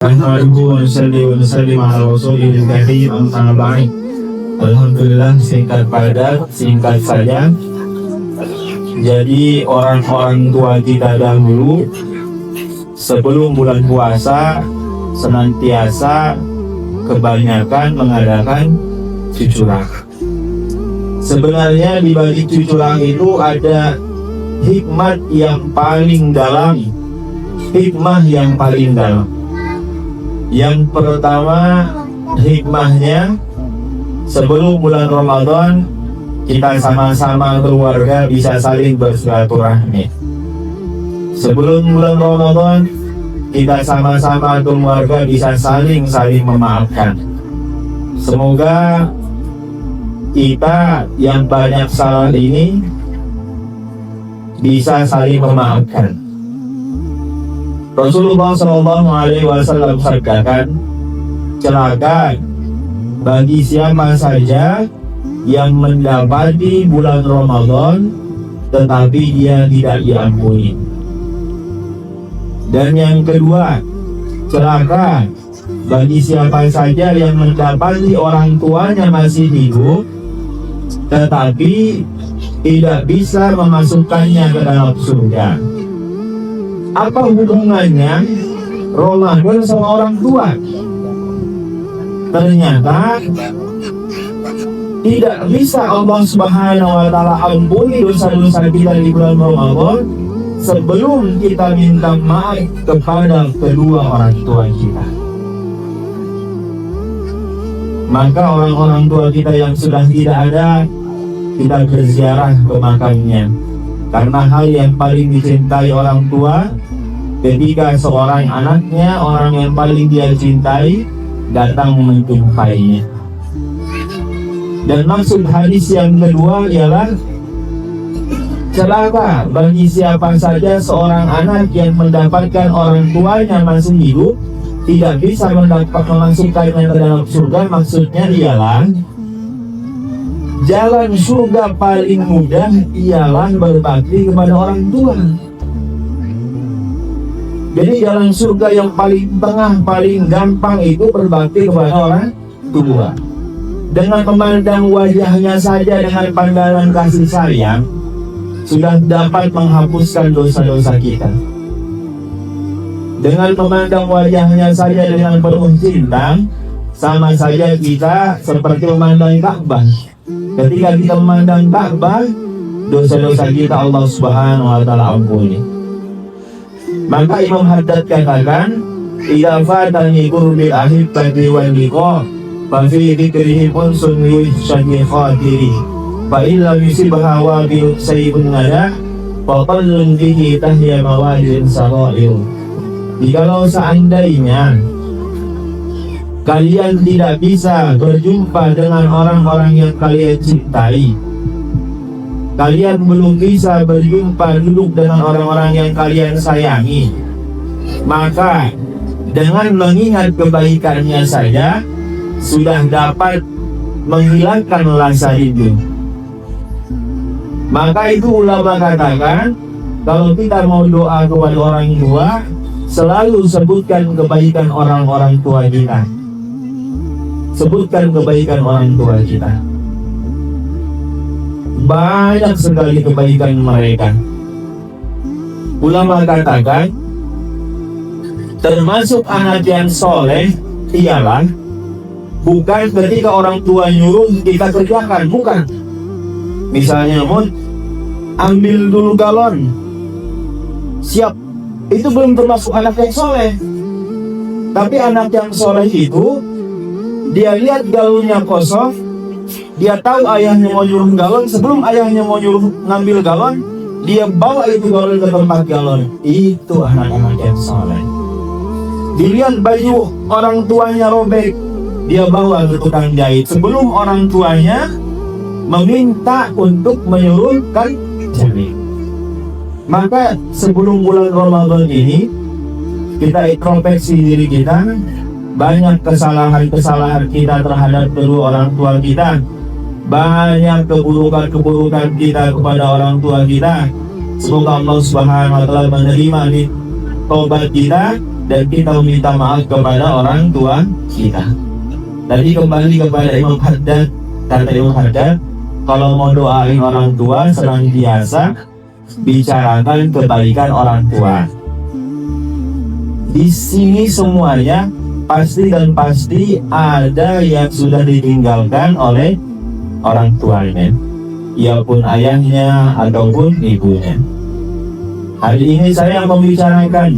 Alhamdulillah wa sallim ala rasulil karim amma ba'd. Alhamdulillah, singkat padat, singkat saja. Jadi orang-orang tua kita dahulu sebelum bulan puasa senantiasa kebanyakan mengadakan cucuran. Sebenarnya di balik cucuran itu ada hikmat yang paling dalam. Hikmah yang paling dalam. Yang pertama, hikmahnya sebelum bulan Ramadan kita sama-sama keluarga bisa saling bersilaturahmi. Sebelum bulan Ramadan kita sama-sama keluarga bisa saling memaafkan. Semoga kita yang banyak salah ini bisa saling memaafkan. Rasulullah SAW bersabdakan, celaka bagi siapa saja yang mendapati bulan Ramadan tetapi dia tidak diampuni. Dan yang kedua, celaka bagi siapa saja yang mendapati orang tuanya masih hidup tetapi tidak bisa memasukkannya ke dalam surga. Apa hubungannya Ramadan sama orang tua? Ternyata tidak bisa Allah Subhanahu wa Ta'ala ampuni dosa-dosa kita di bulan Ramadan sebelum kita minta maaf kepada kedua orang tua kita. Maka orang-orang tua kita yang sudah tidak ada, kita berziarah ke makamnya. Karena hal yang paling dicintai orang tua ketika seorang anaknya, orang yang paling dia cintai, datang menjumpainya. Dan maksud hadis yang kedua ialah celaka bagi siapa saja seorang anak yang mendapatkan orang tuanya masih hidup tidak bisa memasukkannya ke dalam surga. Maksudnya ialah jalan surga paling mudah ialah berbakti kepada orang tua. Jadi jalan surga yang paling tengah, paling gampang itu berbakti kepada orang tua. Dengan memandang wajahnya saja dengan pandangan kasih sayang sudah dapat menghapuskan dosa-dosa kita. Dengan memandang wajahnya saja dengan penuh cinta, sama saja kita seperti memandang Ka'bah. Ketika kita memandang Ka'bah, dosa-dosa kita Allah Subhanahu wa Ta'ala ampuni. Maka Imam Haddad katakan, idza fatani qurbil ahibbati wan liqa fa fi dhikrihim unsun li syaddi khatiri fa illa yusibha wa bi sayyibun nada fa qallun bihi tahya mawadin sarail. Jikalau seandainya kalian tidak bisa berjumpa dengan orang-orang yang kalian cintai, kalian belum bisa berjumpa duduk dengan orang-orang yang kalian sayangi, maka dengan mengingat kebaikannya saja sudah dapat menghilangkan rasa rindu. Maka itu ulama katakan, kalau kita mau doa kepada orang tua, selalu sebutkan kebaikan orang-orang tua kita. Sebutkan kebaikan orang tua kita. Banyak sekali kebaikan mereka. Ulama katakan, termasuk anak yang soleh ialah bukan ketika orang tua nyuruh kita kerjakan, bukan. Misalnya, ambil dulu galon, siap. Itu belum termasuk anak yang soleh. Tapi anak yang soleh itu, dia lihat galonnya kosong, dia tahu ayahnya mau nyuruh galon, sebelum ayahnya mau nyuruh ngambil galon, dia bawa itu galon ke tempat galon. Itu anak-anak yang soleh. Dilihat baju orang tuanya robek, dia bawa ke tukang jahit sebelum orang tuanya meminta untuk menyuruhkan jahit. Maka sebelum bulan Ramadan ini kita introspeksi diri kita, banyak kesalahan-kesalahan kita terhadap kedua orang tua kita, banyak keburukan-keburukan kita kepada orang tua kita. Semoga Allah Subhanahu wa Ta'ala menerima tobat kita dan kita meminta maaf kepada orang tua kita. Tadi kembali kepada Imam Haddad, kata Imam Haddad, kalau mau doain orang tua senantiasa bicarakan kebaikan orang tua. Di sini semuanya pasti dan pasti ada yang sudah ditinggalkan oleh orang tuanya, ia pun ayahnya ataupun ibunya. Hari ini saya membicarakan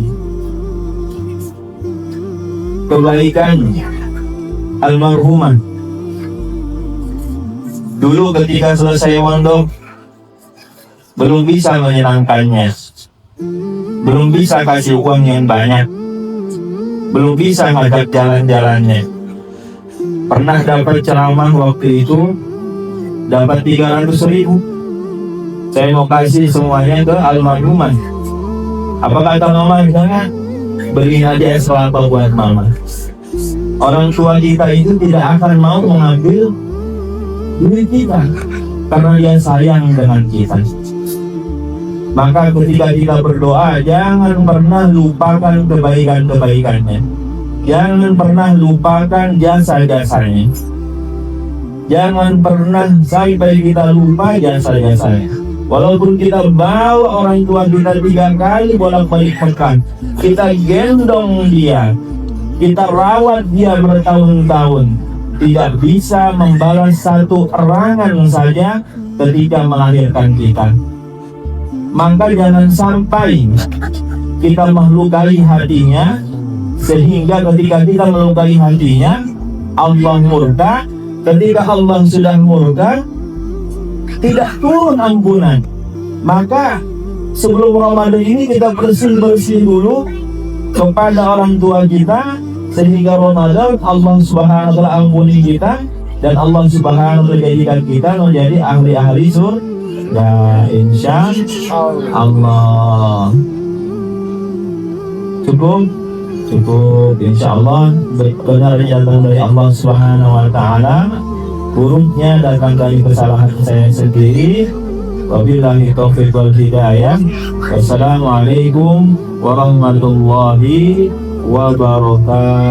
kebaikan almarhumah. Dulu ketika selesai mondok, belum bisa menyenangkannya, belum bisa kasih uang yang banyak, belum bisa ngajak jalan-jalannya. Pernah dapat ceramah waktu itu, dapat 300.000. Saya mau kasih semuanya ke almarhumah. Apa kata mama misalnya? Beliin aja es kelapa buat mama. Orang tua kita itu tidak akan mau mengambil duit kita karena dia sayang dengan kita. Maka ketika kita berdoa, jangan pernah lupakan kebaikan-kebaikannya. Jangan pernah lupakan jasa-jasanya. Jangan pernah sampai kita lupa jasa-jasanya. Walaupun kita bawa orang tua kita 3 kali bolak-balik Mekah, kita gendong dia, kita rawat dia bertahun-tahun, tidak bisa membalas satu erangan saja ketika melahirkan kita. Maka jangan sampai kita melukai hatinya, sehingga ketika kita melukai hatinya, Allah murka. Ketika Allah sudah murka, tidak turun ampunan. Maka sebelum Ramadan ini kita bersih-bersih dulu kepada orang tua kita, sehingga Ramadan Allah Subhanahu wa ta'ala ampuni kita, dan Allah Subhanahu wa ta'ala jadikan kita menjadi ahli-ahli surga, insya Allah. Cukup, insya Allah benar datang dari Allah Subhanahu wa ta'ala. Buruknya datang dari kesalahan saya sendiri. Wabillahi taufiq wal hidayah. Wassalamualaikum warahmatullahi wabarakatuh.